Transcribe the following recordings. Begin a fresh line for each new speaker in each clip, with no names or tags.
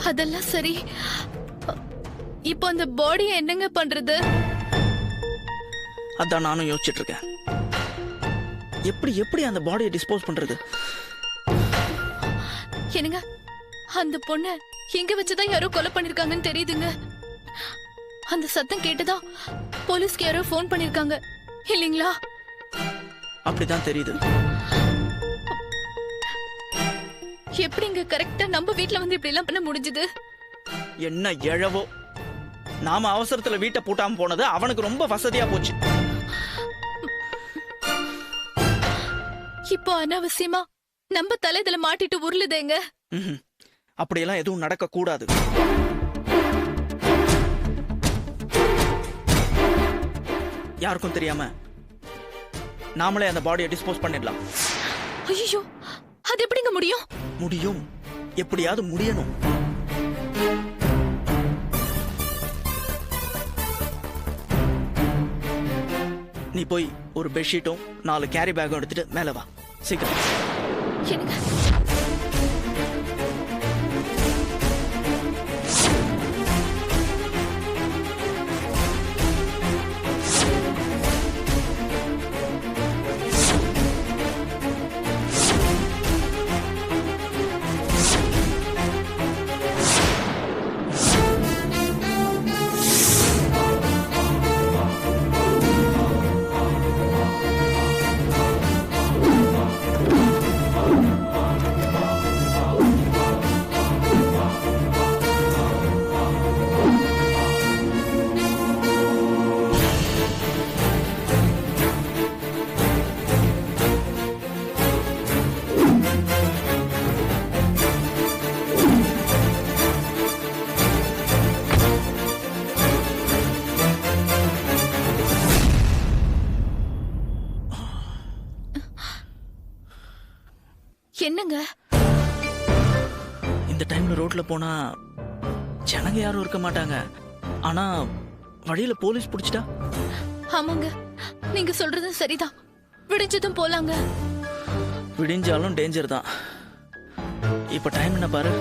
அதெல்லாம் சரி. இப்போ அந்த பாடியை என்னங்க பண்றது?
அதான் நானும் யோசிச்சுட்டு இருக்கேன். எப்படி எப்படி அந்த பாடியை டிஸ்போஸ் பண்றது?
என்னங்க, அந்த பொண்ண எங்க வச்சுதான் யாரோ கொலை பண்ணிருக்காங்கன்னு தெரியுதுங்க. அந்த சத்தம் கேட்டுதா போலீஸ்க்கு யாரோ போன் பண்ணிருக்காங்க இல்லீங்களா?
அப்படிதான் தெரியுது.
எப்படிங்க கரெக்டா நம்ம வீட்ல வந்து இப்படி எல்லாம் பண்ண முடிஞ்சது?
என்ன எழவோ, நாம அவசரத்துல வீட்டை பூட்டாம போனது அவனுக்கு ரொம்ப வசதியா போச்சு.
இப்போ அனாவசியமா நம்ம தலை இதுல மாட்டிட்டு உருளுதேங்க.
அப்படியெல்லாம் எதுவும் நடக்க கூடாது. யாருக்கும் தெரியாம நாமளே அந்த பாடியை டிஸ்போஸ் பண்ணிடலாம்.
ஐயோ, அது எப்படிங்க முடியும்?
முடியும், எப்படியாவது முடியணும். நீ போய் ஒரு பெட்ஷீட்டும் 4 கேரி பேக்கும் எடுத்துட்டு மேல வா, சீக்கிரம்.
என்னங்க, என்னங்க
இந்த டைம்ல ரோட்ல போனா ஜனங்க யாரும் இருக்க மாட்டாங்க. ஆனா வழியில போலீஸ் பிடிச்சிட்டா?
ஆமாங்க, நீங்க சொல்றது சரிதான். விடிஞ்சதும் போலாங்க.
விடிஞ்சாலும் டேஞ்சர் தான். இப்ப டைம் என்ன பாரு,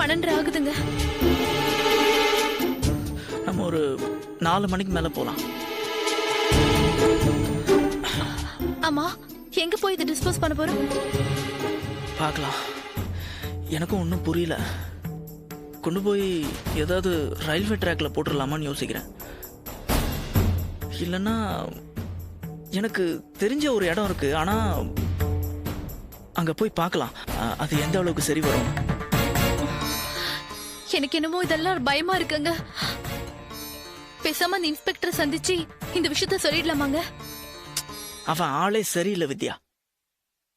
12 ஆகுதுங்க.
நம்ம ஒரு 4 மணிக்கு மேல போலாம்.
ஆமா, எங்க போய் இதை டிஸ்போஸ் பண்ண போறோம்?
பார்க்கலாம். எனக்கும் ஒன்றும் புரியல. கொண்டு போய் ஏதாவது ரயில்வே ட்ராக்ல போட்டுடலாமான்னு யோசிக்கிறேன். இல்லைன்னா எனக்கு தெரிஞ்ச ஒரு இடம் இருக்கு, ஆனா அங்க போய் பார்க்கலாம் அது எந்த அளவுக்கு சரி வரும்.
எனக்கு என்னமோ இதெல்லாம் பயமா இருக்குங்க. பேசாம அந்த இன்ஸ்பெக்டரை சந்திச்சு இந்த விஷயத்த சொல்லிடலாமாங்க?
அவன் ஆளே சரியில்லை வித்யா.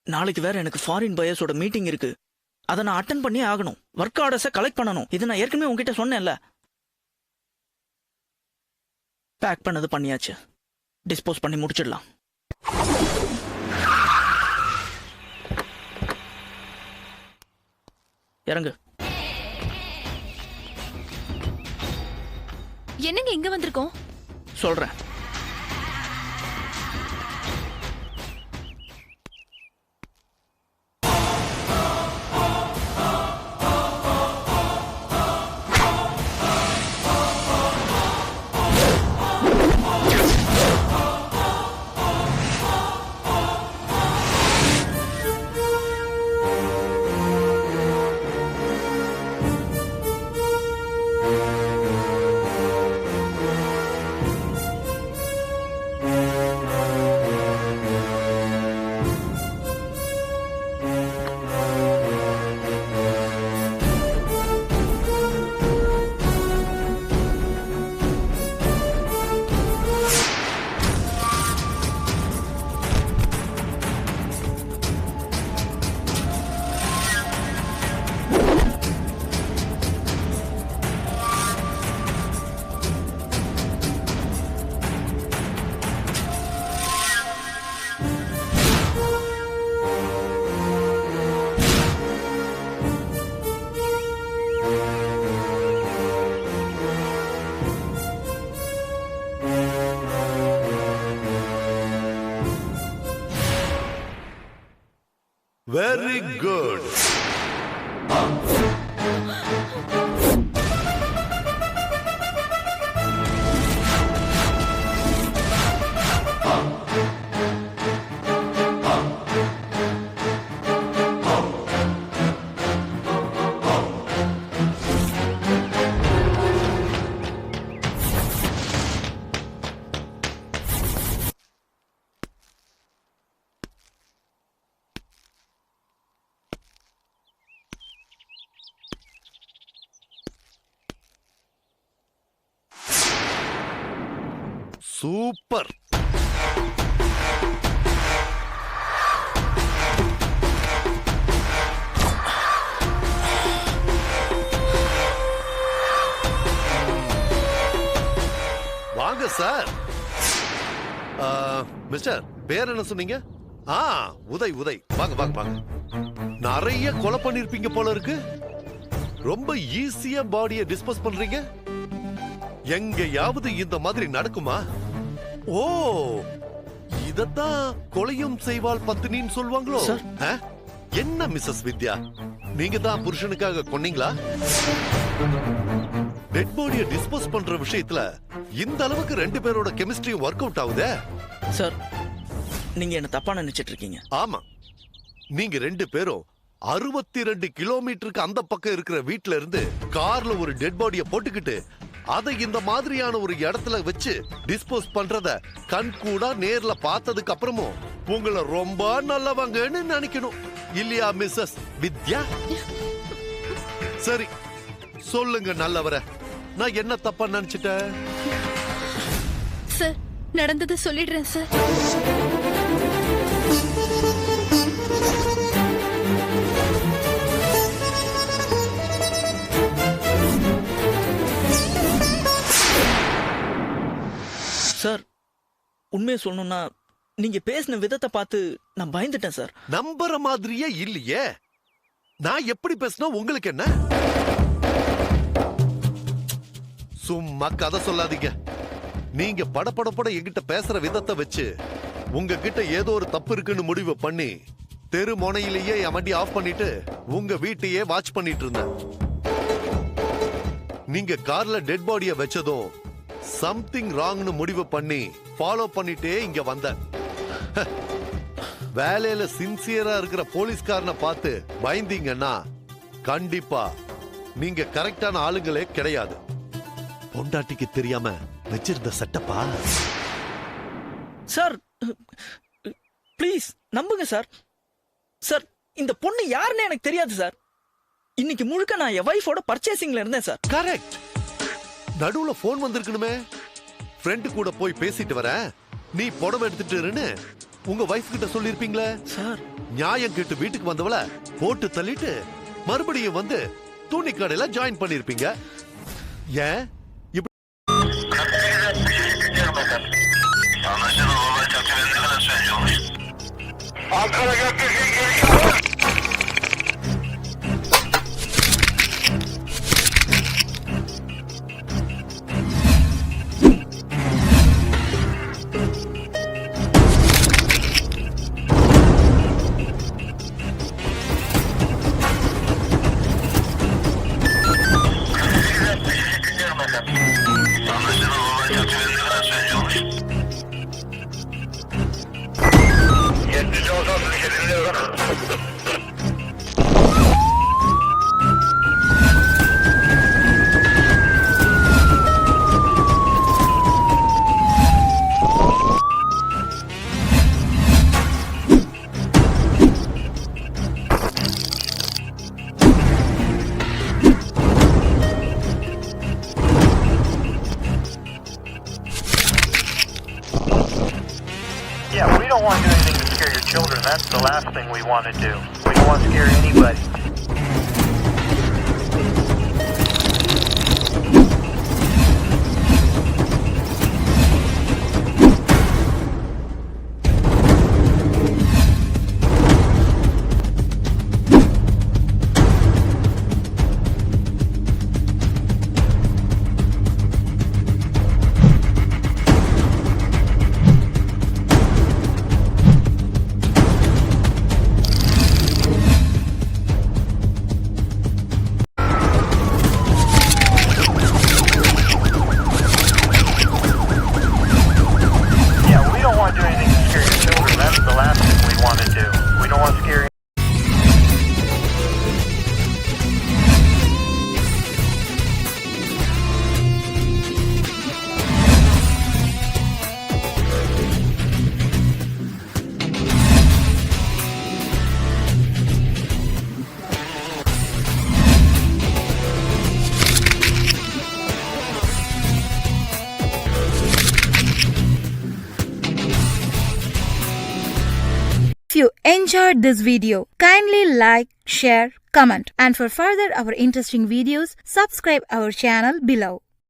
நாளைக்கு வேற எனக்கு ஃபாரின் பயர்ஸோட மீட்டிங் இருக்கு. அதை நான் அட்டன் பண்ணி ஆகணும். ஒர்க் ஆர்டர்ஸை கலெக்ட் பண்ணணும். இது நான் ஏற்கனவே உங்ககிட்ட சொன்னேன்ல. பேக் பண்ணது பண்ணியாச்சு. டிஸ்போஸ் பண்ணி முடிச்சிடலாம். இறங்கு.
என்னங்க இங்க வந்திருக்கோம்?
சொல்றேன்.
Very good. சூப்பர். வாங்க சார். மிஸ்டர், பேர் என்ன சொன்னீங்க? உதய். உதய், வாங்க வாங்க வாங்க. நிறைய கொலை பண்ணிருப்பீங்க போல இருக்கு. ரொம்ப ஈஸியா பாடியை டிஸ்போஸ் பண்றீங்க. எங்கயாவது இந்த மாதிரி நடக்குமா? ஓ, இதத்தான் கொலையும் செய்வாள் பத்தினின்னு சொல்லுவாங்களோ? என்ன மிஸ்ஸஸ் வித்யா, நீங்க தான் புருஷனுக்காக கொன்னீங்களா? டெட் பாடியை டிஸ்போஸ் பண்ற விஷயத்துல இந்த அளவுக்கு ரெண்டு பேரோட கெமிஸ்ட்ரி ஒர்க் அவுட் ஆகுதே.
சார், நீங்க என்ன தப்பா நினைச்சிட்டு இருக்கீங்க.
ஆமா, நீங்க ரெண்டு பேரும் 62 கிலோமீட்டருக்கு அந்த பக்கம் இருக்கிற வீட்ல இருந்து கார்ல ஒரு டெட் பாடியை போட்டுக்கிட்டு அதை இந்த மாதிரியான ஒரு இடத்துல வச்சு டிஸ்போஸ் பண்றத கண் கூட நேர்ல பார்த்ததுக்கு அப்புறமும் உங்களை ரொம்ப நல்லவங்கன்னு நினைக்கணும் இல்லையா மிஸ்ஸஸ் வித்யா? சரி, சொல்லுங்க நல்லவர, நான் என்ன தப்பா நினைச்சிட்டேன்?
சார், நடந்ததை சொல்லிடுறேன் சார்.
சார், உண்மையை சொல்லணும்னா நீங்க பேசின விதத்தை பார்த்து நான் பயந்துட்டேன் சார்.
நம்புற மாதிரியே இல்லையே. நான் எப்படி பேசினா உங்களுக்கு என்ன? சும்மா கதை சொல்லாதீங்க. நீங்க படபடப்பட என்கிட்ட பேசுற விதத்தை வச்சு உங்ககிட்ட ஏதோ ஒரு தப்பு இருக்குன்னு முடிவு பண்ணி தெரு முனையிலேயே என் வண்டி ஆஃப் பண்ணிட்டு உங்க வீட்டையே வாட்ச் பண்ணிட்டு இருந்தேன். நீங்க கார்ல டெட் பாடியை வச்சதும் சம்திங் ராங்னு முடிவு பண்ணி ஃபாலோ பண்ணிட்டே இங்க வந்தேன். வேலையில சின்சியரா இருக்கிற போலீஸ்காரனை பார்த்து பயந்தீங்கன்னா கண்டிப்பா நீங்க கரெக்டான ஆளுங்களே கிடையாது. பொண்டாட்டிக்கு தெரியாம வச்சிருந்த செட்டப்பா.
சார், ப்ளீஸ் நம்புங்க சார். சார், இந்த பொண்ணு யாருன்னு எனக்கு தெரியாது சார். இன்னைக்கு முழுக்க நான் என் வைஃபோட பர்ச்சேசிங்ல இருந்தேன் சார்.
கரெக்ட். நடுவுல போன் வந்திருக்கணுமே. ஃப்ரெண்டு கூட போய் பேசிட்டு வரேன், நீ புடவை எடுத்துட்டு இருன்னு உங்க வைஃப் கிட்ட சொல்லிருப்பீங்களே
சார்.
நியாயம் கேட்டு வீட்டுக்கு வந்தவள போட்டு தள்ளிட்டு மறுபடியும் வந்து துணி கடையில ஜாயின் பண்ணிருப்பீங்க. ஏன்
Yeah, we don't want to do anything to scare your children. That's the last thing we want to do. We don't want to scare anybody.
you enjoyed this video, kindly like, share, comment, and for further our interesting videos, subscribe our channel below.